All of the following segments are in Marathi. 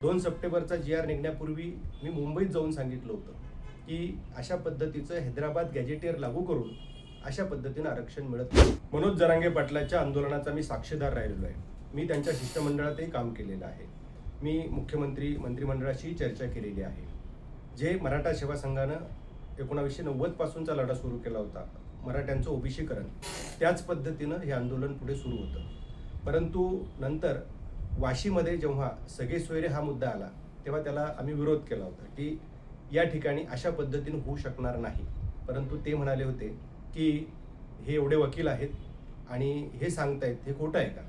2 सप्टेंबरचा जी.आर. निघण्यापूर्वी मी मुंबईत जाऊन सांगितलं होतं की अशा पद्धतीचं हैदराबाद गॅजेटियर लागू करून अशा पद्धतीनं आरक्षण मिळत नाही. मनोज जरांगे पाटलाच्या आंदोलनाचा मी साक्षीदार राहिलेलो आहे. मी त्यांच्या शिष्टमंडळातही काम केलेलं आहे. मी मुख्यमंत्री मंत्रिमंडळाशी चर्चा केलेली आहे. जे मराठा सेवा संघानं 1990 पासूनचा लढा सुरू केला होता, मराठ्यांचं ओबीसीकरण, त्याच पद्धतीनं हे आंदोलन पुढे सुरू होतं. परंतु नंतर वाशीमध्ये जेव्हा सगळे सोयरे हा मुद्दा आला तेव्हा त्याला आम्ही विरोध केला होता की या ठिकाणी अशा पद्धतीने होऊ शकणार नाही. परंतु ते म्हणाले होते की हे एवढे वकील आहेत आणि हे सांगतायत, हे खोटं आहे का?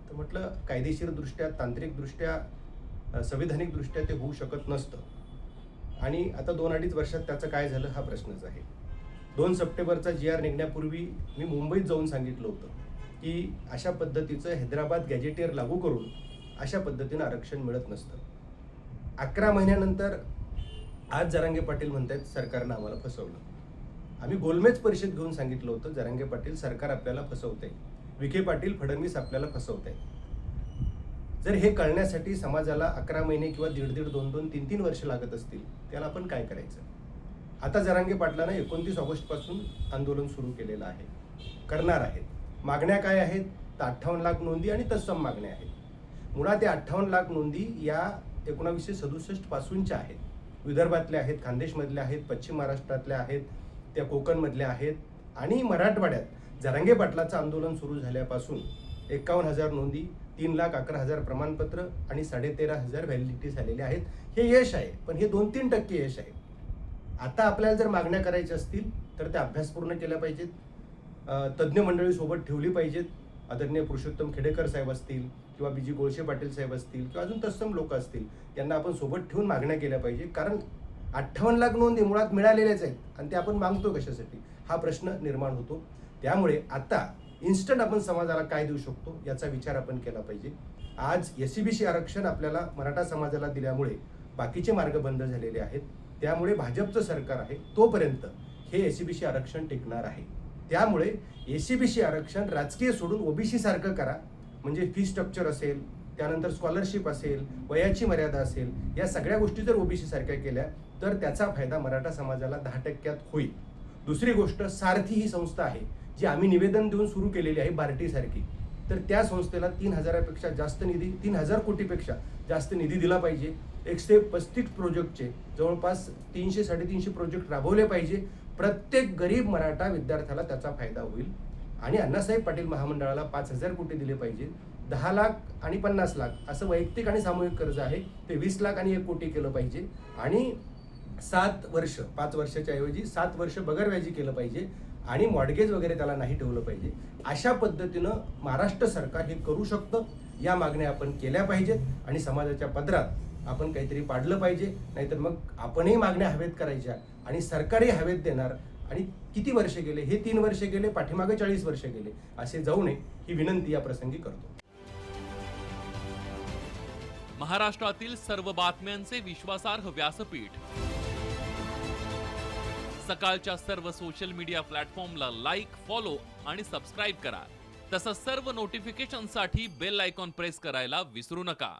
तर म्हटलं कायदेशीरदृष्ट्या, तांत्रिकदृष्ट्या, संविधानिकदृष्ट्या ते होऊ शकत नसतं. आणि आता 2-2.5 वर्षात त्याचं काय झालं हा प्रश्नच आहे. 2 सप्टेंबरचा जी.आर. निघण्यापूर्वी मी मुंबईत जाऊन सांगितलं होतं की अशा पद्धतीचं हैदराबाद गॅजेटियर लागू करून अशा पद्धतीनं आरक्षण मिळत नसतं. 11 महिन्यानंतर आज जरांगे पाटील म्हणतात सरकारनं आम्हाला फसवलं. आम्ही गोलमेज परिषद घेऊन सांगितलं होतं जरांगे पाटील सरकार आपल्याला फसवतंय, विखे पाटील फडणवीस आपल्याला फसवतंय. जर हे कळण्यासाठी समाजाला 11 महिने किंवा 1.5, 2, 3 वर्ष लागत असतील, त्याला आपण काय करायचं? आता जरांगे पाटलानं 29 ऑगस्टपासून आंदोलन सुरू केलेलं आहे, करणार आहेत. मागण्या काय आहेत? तर 58 लाख नोंदी आणि तत्सम मागण्या आहेत. मुळात या 58 लाख नोंदी या 1967 पासूनच्या आहेत. विदर्भातल्या आहेत, खानदेशमधल्या आहेत, पश्चिम महाराष्ट्रातल्या आहेत, त्या कोकणमधल्या आहेत आणि मराठवाड्यात जरांगे पाटलाचं आंदोलन सुरू झाल्यापासून 51,000 नोंदी, 3,11,000 प्रमाणपत्र आणि 13,500 व्हॅलिडिटी झालेले आहेत. हे यश आहे, पण हे 2-3% यश आहे. आता आपल्याला जर मागण्या करायच्या असतील तर त्या अभ्यास पूर्ण केल्या पाहिजेत, तज्ज्ञ मंडळी सोबत ठेवली पाहिजेत. आदरणीय पुरुषोत्तम खेडेकर साहेब असतील किंवा बीजी गोळशे पाटील साहेब असतील किंवा अजून तत्सम लोक असतील, यांना आपण सोबत ठेवून मागण्या केल्या पाहिजे. कारण 58 लाख नोंदी मुळात मिळालेल्याच आहेत आणि ते आपण मागतो कशासाठी हा प्रश्न निर्माण होतो. त्यामुळे आता इन्स्टंट आपण समाजाला काय देऊ शकतो याचा विचार आपण केला पाहिजे. आज SCBC आरक्षण आपल्याला मराठा समाजाला दिल्यामुळे बाकीचे मार्ग बंद झालेले आहेत. त्यामुळे भाजपचं सरकार आहे तोपर्यंत हे SCBC आरक्षण टिकणार आहे. त्यामुळे SCBC आरक्षण राजकीय सोडून OBC सारखं करा. म्हणजे फी स्ट्रक्चर असेल, त्यानंतर स्कॉलरशिप असेल, वयाची मर्यादा असेल, या सगळ्या गोष्टी जर OBC सारख्या केल्या तर त्याचा फायदा मराठा समाजाला 10% होईल. दुसरी गोष्ट, सारथी ही संस्था आहे जी आम्ही निवेदन देऊन सुरू केलेली आहे, बार्टी सारखी. तर त्या संस्थेला 3,000पेक्षा जास्त निधी, 3,000 कोटीपेक्षा जास्त निधी दिला पाहिजे. 135 प्रोजेक्टचे जवळपास 300-350 प्रोजेक्ट राबवले पाहिजे. प्रत्येक गरीब मराठा विद्यार्थ्याला त्याचा फायदा होईल. आणि अण्णासाहेब पाटील महामंडळाला 5,000 कोटी दिले पाहिजे. 10 लाख आणि 50 लाख असं वैयक्तिक आणि सामूहिक कर्ज आहे, ते 20 लाख आणि 1 कोटी केलं पाहिजे. आणि 7 वर्ष, 5 वर्षाच्या ऐवजी 7 वर्ष बगर व्याजी केलं पाहिजे आणि मॉर्गेज वगैरे त्याला नाही ठेवलं पाहिजे. अशा पद्धतीनं महाराष्ट्र सरकार हे करू शकतं. या मागण्या आपण केल्या पाहिजेत आणि समाजाच्या पदरात आपण काहीतरी पाडलं पाहिजे. नाहीतर मग आपणही मागण्या हवेत करायच्या आणि सरकारही हवेत देणार. आणि किती वर्ष गेले? हे 3 वर्ष गेले, पाठीमागे 40 वर्ष गेले, असे जाऊ नये ही विनंती या प्रसंगी करतो. महाराष्ट्रातील सर्व बातम्यांचे विश्वासार्ह व्यासपीठ, सकाळच्या सर्व सोशल मीडिया प्लॅटफॉर्मला लाईक, फॉलो आणि सबस्क्राईब करा. तसंच सर्व नोटिफिकेशनसाठी बेल आयकॉन प्रेस करायला विसरू नका.